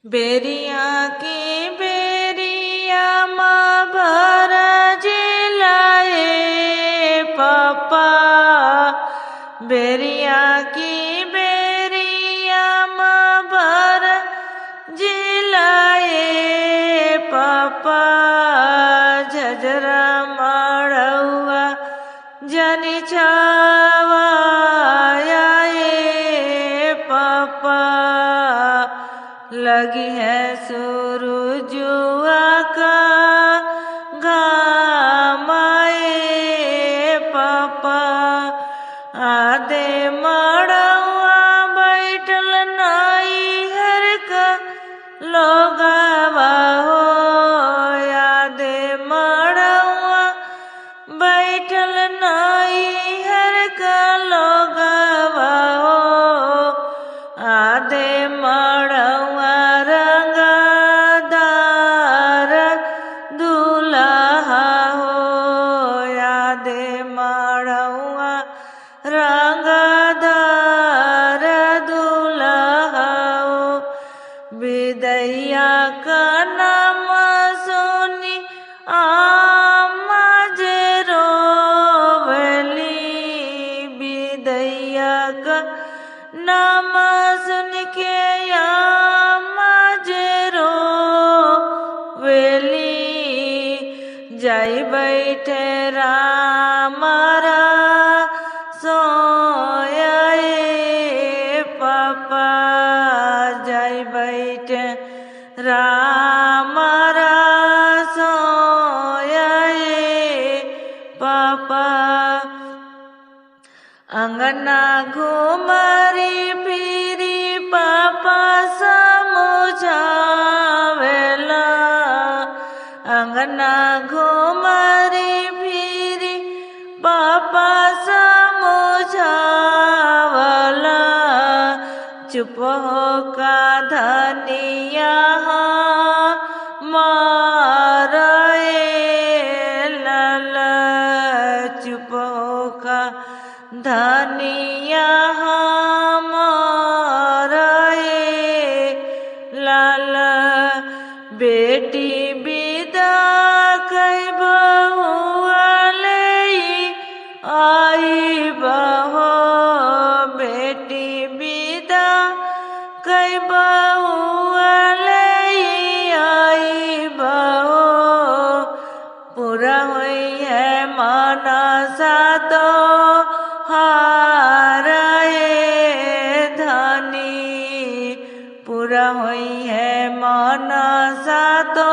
बेरिया की बेरिया माँ भर जिलाए पापा। बेरिया की बेरिया माँ भर जिलाए पापा। झजरा मड़ौआ जनि छावाए पापा। लगी है सूरजुआ का घामाए पापा। आधे मड़ौआ बैठल नाई हर का लोगावा हो। आधे मड़ौआ बैठल नाई हर का लोगावा हो। आधे मड़ौआ रंगदार दूल्हा हो। आधे मड़ौआ रंगदार दूल्हा हो। विदैया का नाम सुनी आमा जे रोवली। विदैया का नाम सुन के आमा जे रोवली। जाई बैठे राम सोयाए पापा। जाई बैठे राम सोयाए पापा। अंगना घुमरी फिरी पापा समझावेला। अंगना घुमरी फिरी पापा समझावला। चुप हो का धनिया मारे लाला। चुप हो का धनिया मारे लाला। बेटी विदा कई बहुआ ले आई बहो। बेटी विदा कई बहुआ ले आई बहो। पूरा हुई है मनसा तो हारे धनी। पूरा हुई है मनसा तो